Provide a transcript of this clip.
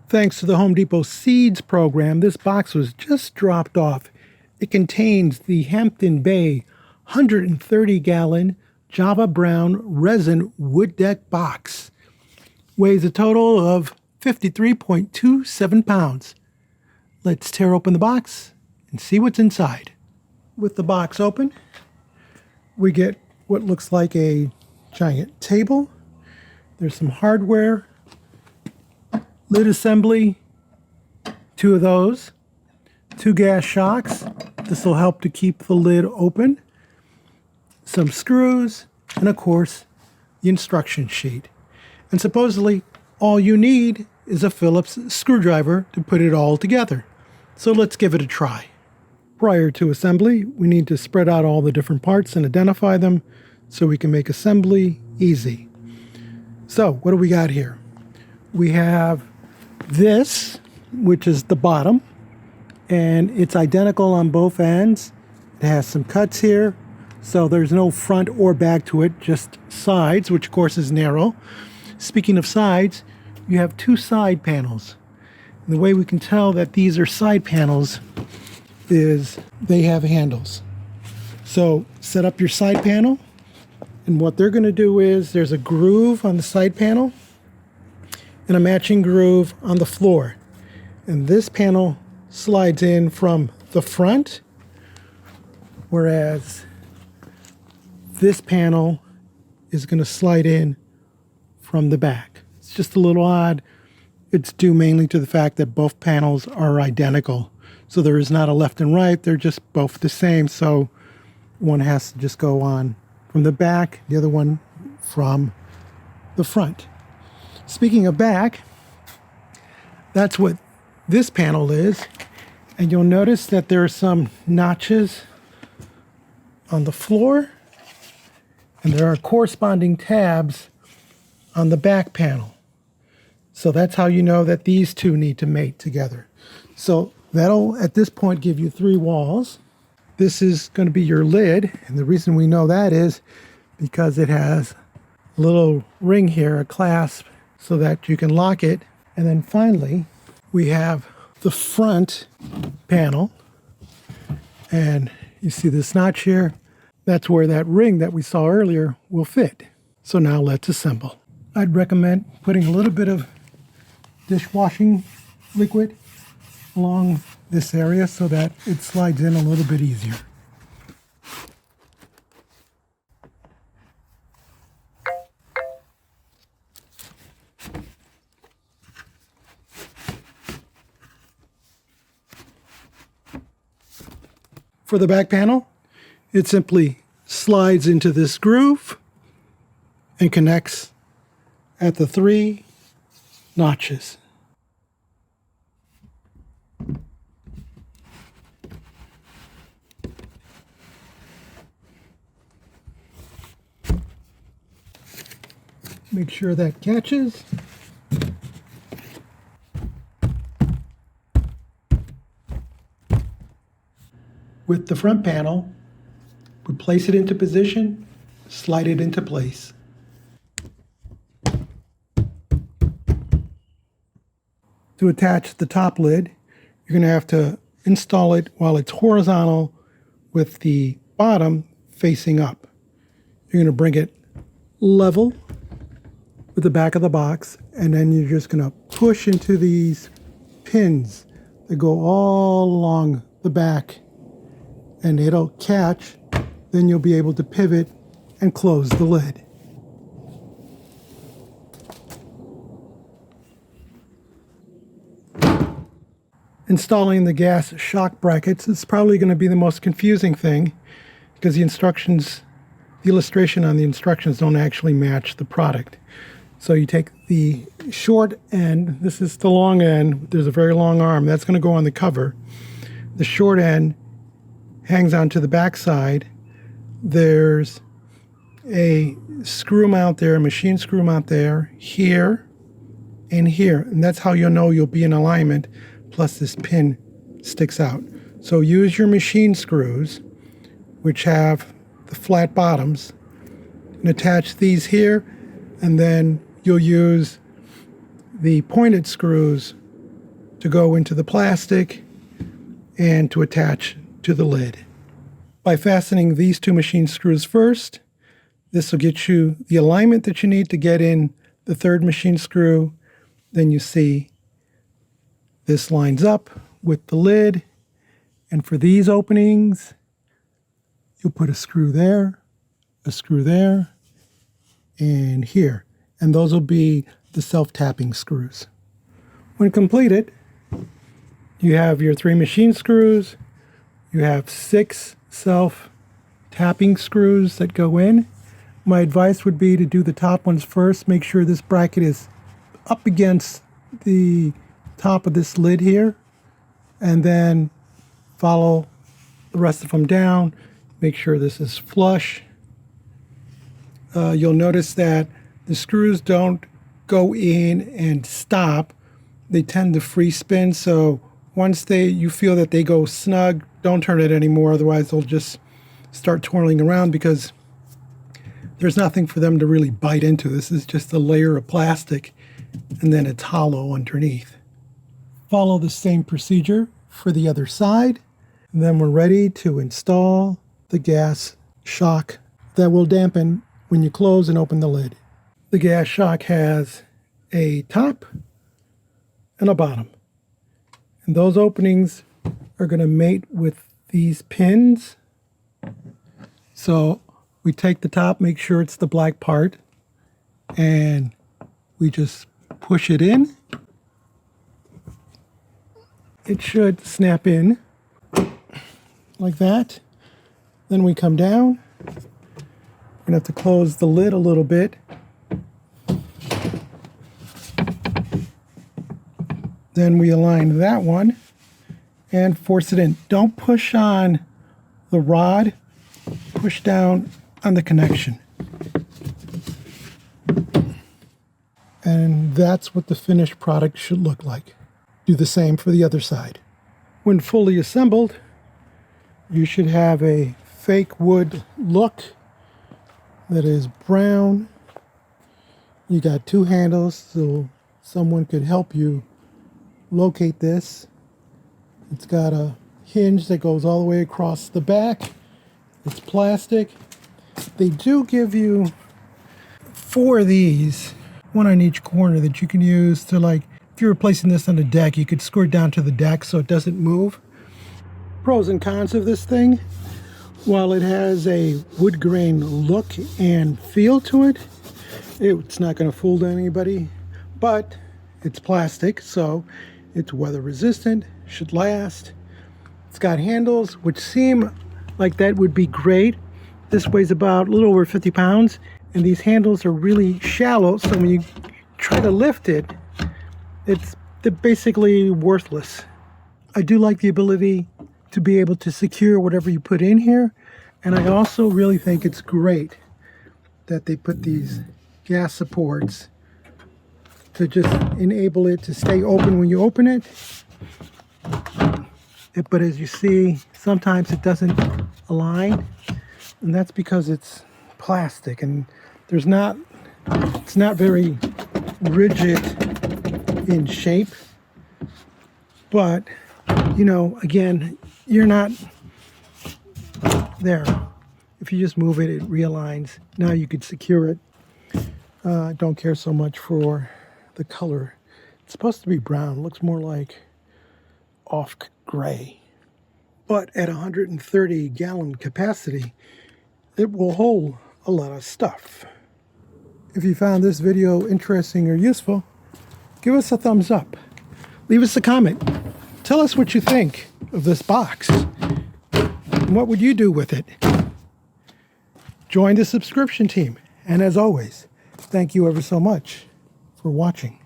Thanks to the Home Depot Seeds program, this box was just dropped off. It contains the Hampton Bay 130-gallon Java Brown Resin wood deck box. Weighs a total of 53.27 pounds. Let's tear open the box and see what's inside. With the box open, we get what looks like a giant table. There's some hardware, lid assembly, 2 of those, 2 gas shocks. This will help to keep the lid open, some screws, and of course, the instruction sheet. And supposedly, all you need is a Phillips screwdriver to put it all together. So let's give it a try. Prior to assembly, we need to spread out all the different parts and identify them so we can make assembly easy. So, what do we got here? We have this, which is the bottom, and it's identical on both ends. It has some cuts here, so there's no front or back to it, just sides, which of course is narrow. Speaking of sides, you have 2 side panels. And the way we can tell that these are side panels is they have handles. So set up your side panel, and what they're going to do is there's a groove on the side panel and a matching groove on the floor. And this panel slides in from the front, whereas this panel is going to slide in from the back. It's just a little odd. It's due mainly to the fact that both panels are identical. So there is not a left and right, they're just both the same. So one has to just go on from the back, the other one from the front. Speaking of back, that's what this panel is. And you'll notice that there are some notches on the floor, and there are corresponding tabs on the back panel. So that's how you know that these two need to mate together. So that'll, at this point, give you 3 walls. This is going to be your lid, and the reason we know that is because it has a little ring here, a clasp, so that you can lock it. And then finally, we have the front panel, and you see this notch here. That's where that ring that we saw earlier will fit. So now let's assemble. I'd recommend putting a little bit of dishwashing liquid along this area so that it slides in a little bit easier. For the back panel, it simply slides into this groove and connects at the 3 notches. Make sure that catches. With the front panel, we place it into position, slide it into place. To attach the top lid, you're going to have to install it while it's horizontal with the bottom facing up. You're going to bring it level with the back of the box, and then you're just going to push into these pins that go all along the back, and it'll catch. Then you'll be able to pivot and close the lid. Installing the gas shock brackets is probably going to be the most confusing thing, because the illustration on the instructions don't actually match the product. So you take the short end, this is the long end, there's a very long arm, that's going to go on the cover. The short end hangs onto the back side. There's a screw mount there, a machine screw mount there, here, and here. And that's how you'll know you'll be in alignment, plus this pin sticks out. So use your machine screws, which have the flat bottoms, and attach these here, and then you'll use the pointed screws to go into the plastic and to attach to the lid. By fastening these two machine screws first, this will get you the alignment that you need to get in the third machine screw. Then you see this lines up with the lid. And for these openings, you'll put a screw there, and here. And those will be the self-tapping screws. When completed, you have your 3 machine screws. You have 6 self-tapping screws that go in. My advice would be to do the top ones first. Make sure this bracket is up against the top of this lid here, and then follow the rest of them down. Make sure this is flush. You'll notice that the screws don't go in and stop. They tend to free spin, so once you feel that they go snug, don't turn it anymore, otherwise they'll just start twirling around because there's nothing for them to really bite into. This is just a layer of plastic, and then it's hollow underneath. Follow the same procedure for the other side, and then we're ready to install the gas shock that will dampen when you close and open the lid. The gas shock has a top and a bottom, and those openings are going to mate with these pins. So we take the top, make sure it's the black part, and we just push it in. It should snap in like that. Then we come down. We're going to have to close the lid a little bit. Then we align that one and force it in. Don't push on the rod, push down on the connection. And that's what the finished product should look like. Do the same for the other side. When fully assembled, you should have a fake wood look that is brown. You got 2 handles, so someone could help you locate this. It's got a hinge that goes all the way across the back. It's plastic. They do give you 4 of these, 1 on each corner, that you can use to, like, if you're replacing this on the deck, you could screw it down to the deck so it doesn't move. Pros and cons of this thing: while it has a wood grain look and feel to it, it's not going to fool anybody, but it's plastic, so it's weather resistant, should last. It's got handles which seem like that would be great. This weighs about a little over 50 pounds, and these handles are really shallow, so when you try to lift it, they're basically worthless. I do like the ability to be able to secure whatever you put in here, and I also really think it's great that they put these gas supports to just enable it to stay open when you open it. But as you see, sometimes it doesn't align, and that's because it's plastic and it's not very rigid in shape. But you know, again, you're not there. If you just move it, it realigns. Now you could secure it. I don't care so much for the color. It's supposed to be brown. It looks more like off gray. But at 130 gallon capacity, it will hold a lot of stuff. If you found this video interesting or useful, give us a thumbs up. Leave us a comment. Tell us what you think of this box. And what would you do with it? Join the subscription team. And as always, thank you ever so much for watching.